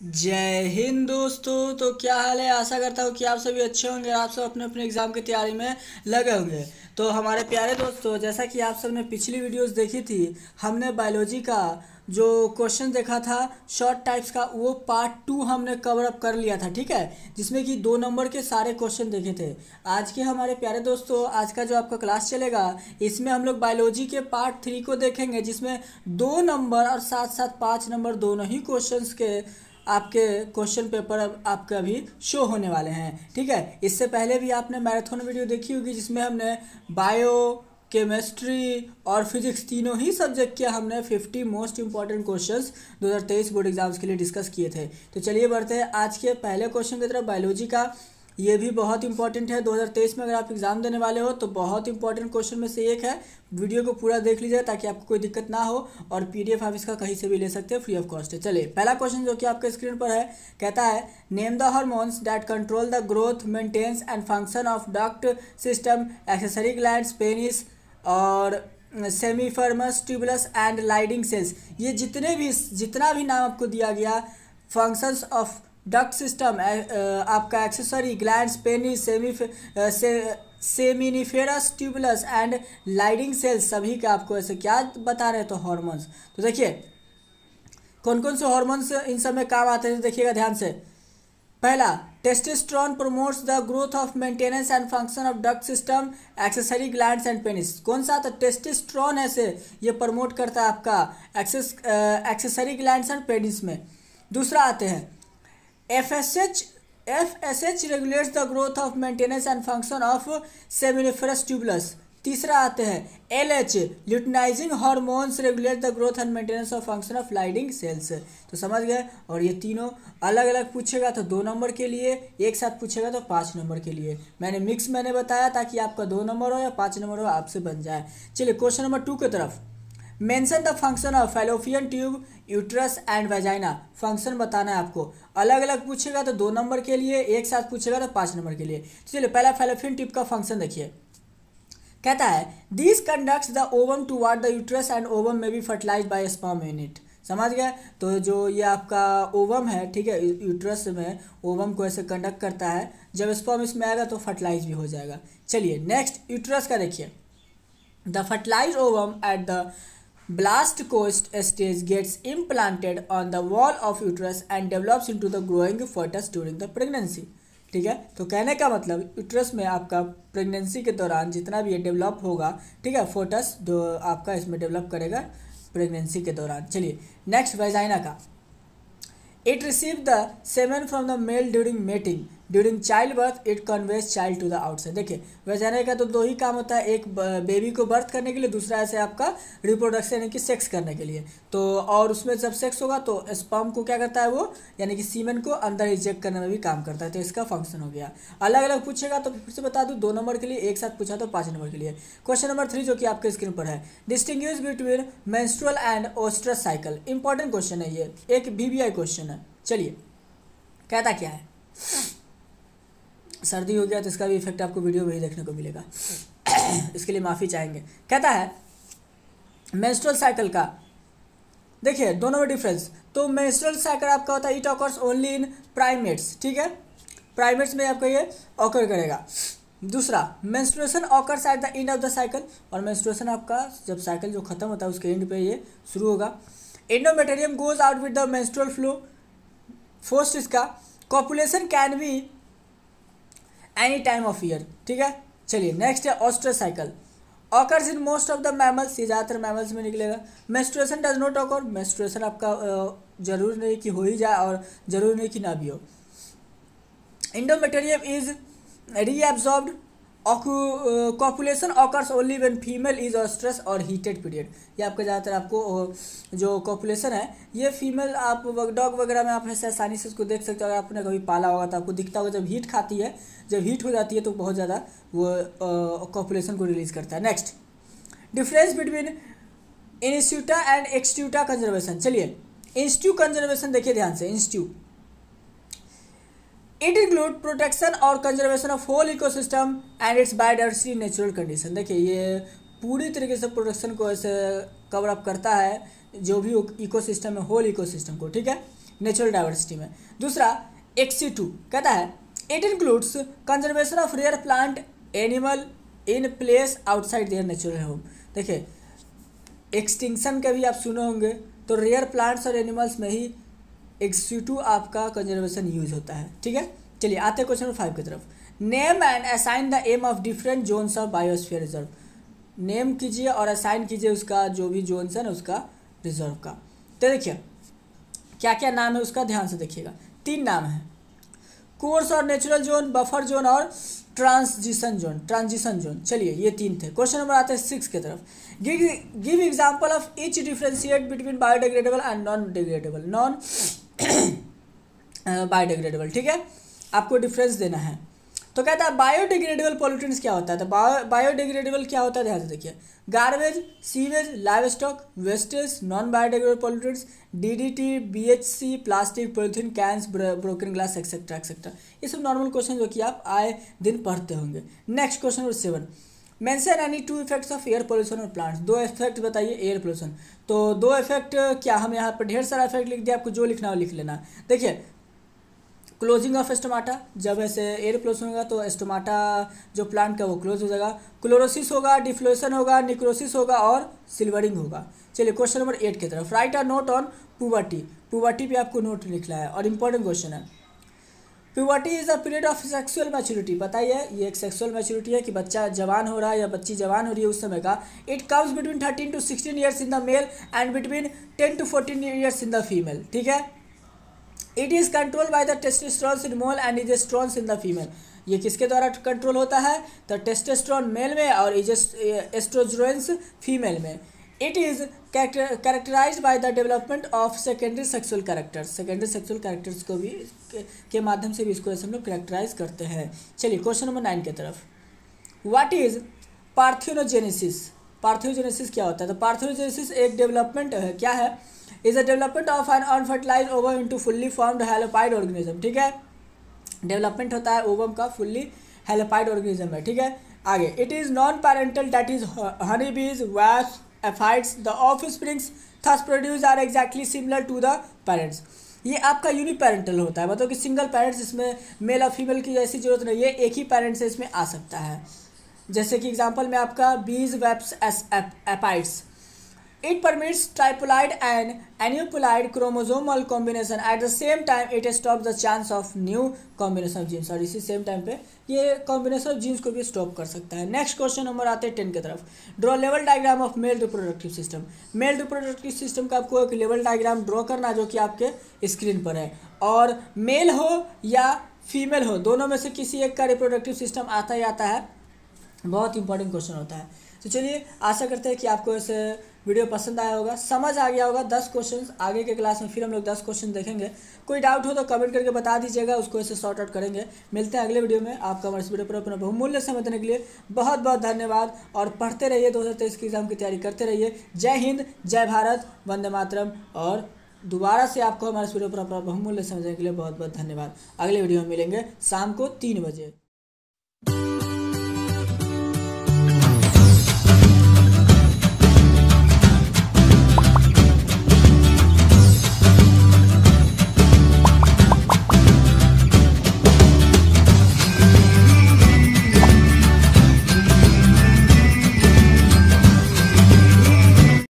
जय हिंद दोस्तों। तो क्या हाल है? आशा करता हूँ कि आप सभी अच्छे होंगे और आप सब अपने अपने एग्ज़ाम की तैयारी में लगे होंगे। तो हमारे प्यारे दोस्तों, जैसा कि आप सब ने पिछली वीडियोस देखी थी, हमने बायोलॉजी का जो क्वेश्चन देखा था शॉर्ट टाइप्स का, वो पार्ट 2 हमने कवर अप कर लिया था। ठीक है, जिसमें कि 2 नंबर के सारे क्वेश्चन देखे थे। आज के हमारे प्यारे दोस्तों, आज का जो आपका क्लास चलेगा, इसमें हम लोग बायोलॉजी के पार्ट 3 को देखेंगे, जिसमें 2 नंबर और साथ साथ 5 नंबर दोनों ही क्वेश्चंस के आपके क्वेश्चन पेपर अब आपके अभी शो होने वाले हैं। ठीक है, इससे पहले भी आपने मैराथन वीडियो देखी होगी, जिसमें हमने बायो, केमिस्ट्री और फिजिक्स तीनों ही सब्जेक्ट के हमने 50 most important questions 2023 board exams के लिए डिस्कस किए थे। तो चलिए बढ़ते हैं आज के पहले क्वेश्चन की तरफ, बायोलॉजी का। ये भी बहुत इंपॉर्टेंट है 2023 में, अगर आप एग्ज़ाम देने वाले हो तो बहुत इंपॉर्टेंट क्वेश्चन में से एक है। वीडियो को पूरा देख लीजिए ताकि आपको कोई दिक्कत ना हो, और पीडीएफ आप इसका कहीं से भी ले सकते हैं, फ्री ऑफ कॉस्ट है। चलिए पहला क्वेश्चन जो कि आपके स्क्रीन पर है, कहता है name the hormones that control the growth, maintenance and function of duct system, accessory glands, penis और seminiferous tubules and Leydig cells. ये जितना भी नाम आपको दिया गया, फंक्शंस ऑफ डक्ट सिस्टम, आपका accessory glands, penis, seminiferous tubules and Leydig cells, सभी का आपको ऐसे क्या बता रहे हैं? तो हॉर्मोन्स। तो देखिए कौन कौन से हॉर्मोन्स इन सब में काम आते हैं, देखिएगा ध्यान से। पहला, testosterone promotes the growth of maintenance and function of duct system, accessory glands and penis. कौन सा? तो टेस्टोस्टेरोन ऐसे ये प्रमोट करता है आपका एक्सेसरी ग्लैंड्स एंड पेनिस में। दूसरा आते हैं FSH regulates the growth of maintenance and function of seminiferous tuberous। तीसरा आते हैं LH luteinizing hormones regulate the growth and maintenance of function of Leydig cells। तो समझ गए। और ये तीनों अलग अलग पूछेगा तो 2 नंबर के लिए, एक साथ पूछेगा तो 5 नंबर के लिए। मैंने बताया ताकि आपका 2 नंबर हो या 5 नंबर हो, आपसे बन जाए। चलिए क्वेश्चन नंबर 2 की तरफ। Mention the function of fallopian tube, uterus and vagina. Function बताना है आपको। अलग अलग पूछेगा तो 2 नंबर के लिए, एक साथ पूछेगा तो 5 नंबर के लिए। तो चलिए पहला फैलोपियन ट्यूब का फंक्शन देखिए। कहता है this conducts the ovum toward the uterus and ovum में be fertilized by sperm unit. समझ गए। तो जो ये आपका ओवम है, ठीक है, यूट्रस में ओवम को ऐसे कंडक्ट करता है, जब स्पर्म इसमें आएगा तो फर्टिलाइज भी हो जाएगा। चलिए नेक्स्ट यूट्रस का देखिए। The fertilised ovum at the blast coast stage gets implanted on the wall of uterus and develops into the growing fetus during the pregnancy। ठीक है, तो कहने का मतलब यूट्रस में आपका प्रेगनेंसी के दौरान जितना भी ये डेवलप होगा, ठीक है, फोटस जो आपका इसमें डेवलप करेगा प्रेगनेंसी के दौरान। चलिए नेक्स्ट वेजाइना का। It receives the semen from the male during mating. During childbirth, it conveys child to the outside। देखिए वेजाइना का तो 2 ही काम होता है, एक बेबी को बर्थ करने के लिए, दूसरा ऐसे आपका रिप्रोडक्शन यानी कि सेक्स करने के लिए। तो और उसमें जब सेक्स होगा तो स्पर्म को क्या करता है वो, यानी कि सीमेन को अंदर इंजेक्ट करने में भी काम करता है। तो इसका फंक्शन हो गया। अलग अलग पूछेगा तो फिर से बता दूँ, 2 नंबर के लिए, एक साथ पूछा तो 5 नंबर के लिए। क्वेश्चन नंबर 3 जो कि आपके स्क्रीन पर है, distinguish between menstrual and oestrus cycle. Important question है ये, एक VBI क्वेश्चन है। चलिए कहता क्या है, सर्दी हो गया तो इसका भी इफेक्ट आपको वीडियो में ही देखने को मिलेगा, इसके लिए माफ़ी चाहेंगे। कहता है मेंस्ट्रुअल साइकिल का, देखिए दोनों में डिफरेंस। तो मेंस्ट्रुअल साइकिल आपका होता है it occurs only in primates. ठीक है, प्राइमेट्स में आपका ये ऑकर करेगा। दूसरा, menstruation occurs at the end of the cycle, और मेंस्ट्रुएशन आपका जब साइकिल जो खत्म होता है उसके एंड पे ये शुरू होगा। Endometrium goes out with the menstrual flow. First इसका copulation can be any time of year. ठीक है, चलिए नेक्स्ट है oestrus cycle. Occurs in most of the mammals, ये ज़्यादातर मैमल्स में निकलेगा। Menstruation does not occur, menstruation आपका जरूर नहीं कि हो ही जाए और जरूर नहीं कि ना भी हो। Endometrium is reabsorbed. Copulation occurs only when female is oestrus और हीटेड पीरियड। ये आपका ज़्यादातर आपको जो कॉपुलेशन है, ये फीमेल आप डॉग वगैरह में आप ऐसे आसानी से उसको देख सकते हो। अगर आपने कभी पाला होगा तो आपको दिखता होगा, जब हीट खाती है, जब हीट हो जाती है तो बहुत ज़्यादा वो कॉपुलेशन को रिलीज करता है। Next, difference between in situ and ex situ conservation. चलिए इंस्टीट्यू कंजर्वेशन देखिए ध्यान से। इंस्टीट्यू इट इंक्लूड प्रोटेक्शन और conservation of whole ecosystem and its biodiversity natural condition. देखिए ये पूरी तरीके से प्रोटेक्शन को ऐसे कवर अप करता है, जो भी इकोसिस्टम है, होल इकोसिस्टम को। ठीक है, नेचुरल डाइवर्सिटी में। दूसरा XC2 कहता है it includes conservation of rare plant animal in place outside their natural home. देखिए एक्सटिंक्शन के भी आप सुने होंगे, तो रेयर प्लांट्स और एनिमल्स में ही XC2 आपका कंजर्वेशन यूज होता है। ठीक है, चलिए आते हैं क्वेश्चन नंबर 5 की तरफ। Name and assign the aim of different zones of biosphere reserve. Name कीजिए और असाइन कीजिए उसका जो भी जोन्स है ना उसका रिजर्व का। तो देखिए क्या क्या नाम है उसका ध्यान से देखिएगा। 3 नाम है, कोर्स और नेचुरल जोन, बफर जोन और ट्रांजिशन जोन। चलिए ये 3 थे। क्वेश्चन नंबर आते हैं 6 की तरफ। Give example of each differentiate between biodegradable and non biodegradable. ठीक है, आपको डिफरेंस देना है। तो कहता है बायोडिग्रेडेबल पॉल्यूटेंट्स क्या होता है। तो बायोडिग्रेडेबल क्या होता है ध्यान से देखिए। Garbage, sewage, live stock, wastage, non biodegradable pollutants, DDT, BHC, plastic, polythene, cans, broken glass etcetera etcetera. ये सब नॉर्मल क्वेश्चन जो कि आप आए दिन पढ़ते होंगे। Next question number 7, mention any 2 effects of air pollution और प्लांट्स। 2 इफेक्ट बताइए एयर पोल्यूशन। तो 2 इफेक्ट क्या, हम यहाँ पर ढेर सारा इफेक्ट लिख दिया, आपको जो लिखना हो लिख लेना। देखिए क्लोजिंग ऑफ एस्टोमाटा, जब ऐसे एयर पोल्यूशन होगा तो एस्टोमाटा जो प्लांट का वो क्लोज हो जाएगा। क्लोरोसिस होगा, डिफ्लोरेशन होगा, निक्रोसिस होगा और सिल्वरिंग होगा। चलिए क्वेश्चन नंबर 8 की तरफ। Right a note on puberty. Puberty पे आपको नोट लिखना है और इंपॉर्टेंट क्वेश्चन है। Puberty is a period of sexual maturity. पता ही है ये एक सेक्सुअल मैच्योरिटी है कि बच्चा जवान हो रहा है या बच्ची जवान हो रही है उस समय का। It comes between 13 to 16 years in the male and between 10 to 14 years in the female. ठीक है, it is control by the testosterone in male and oestrogen in the female. ये किसके द्वारा कंट्रोल होता है, तो टेस्टोस्टेरोन मेल में और एस्ट्रोजन फीमेल में। It is characterised by the development of secondary sexual characters. Secondary sexual characters को भी के माध्यम से भी इसको हम लोग कैरेक्टराइज करते हैं। चलिए क्वेश्चन नंबर 9 की तरफ। What is parthenogenesis. पार्थेनोजेनेसिस क्या होता है, तो पार्थेनोजेनेसिस एक डेवलपमेंट है, क्या है, is a development of an unfertilized ovum into fully formed हैलोपाइड ऑर्गेनिज्म। ठीक है, डेवलपमेंट होता है ओवम का फुल्ली हैलोपाइड ऑर्गेनिज्म में। ठीक है, आगे it is non parental that is honey bees, wasp, aphids, the offsprings thus produce are exactly similar to the parents. ये आपका यूनिपेरेंटल होता है, मतलब कि सिंगल पेरेंट्स, इसमें मेल और फीमेल की ऐसी जरूरत नहीं है, एक ही पेरेंट्स से इसमें आ सकता है। जैसे कि एग्जांपल में आपका बीज, वेप्स, एपाइड्स। It permits triploid and aneuploid chromosomal combination. At the same time, it stops the chance of new combination of genes. और इसी सेम टाइम पे ये कॉम्बिनेशन ऑफ जीन्स को भी स्टॉप कर सकता है। नेक्स्ट क्वेश्चन नंबर आते हैं 10 की तरफ। Draw level diagram of male reproductive system. Male reproductive system का आपको एक लेवल डायग्राम ड्रॉ करना जो कि आपके स्क्रीन पर है, और मेल हो या फीमेल हो दोनों में से किसी एक का रिप्रोडक्टिव सिस्टम आता ही आता है। बहुत इंपॉर्टेंट क्वेश्चन होता है। तो चलिए आशा करते हैं कि आपको ऐसे वीडियो पसंद आया होगा, समझ आ गया होगा। 10 क्वेश्चन आगे के क्लास में फिर हम लोग 10 क्वेश्चन देखेंगे। कोई डाउट हो तो कमेंट करके बता दीजिएगा, उसको ऐसे सॉर्ट आउट करेंगे। मिलते हैं अगले वीडियो में। आपका हमारे इस वीडियो पर अपना बहुमूल्य समय देने के लिए बहुत बहुत धन्यवाद, और पढ़ते रहिए, 2023 की एग्जाम की तैयारी करते रहिए। जय हिंद, जय भारत, वंदे मातरम। और दोबारा से आपको हमारे इस वीडियो पर अपना बहुमूल्य समय देने के लिए बहुत बहुत धन्यवाद। अगले वीडियो में मिलेंगे शाम को 3 बजे।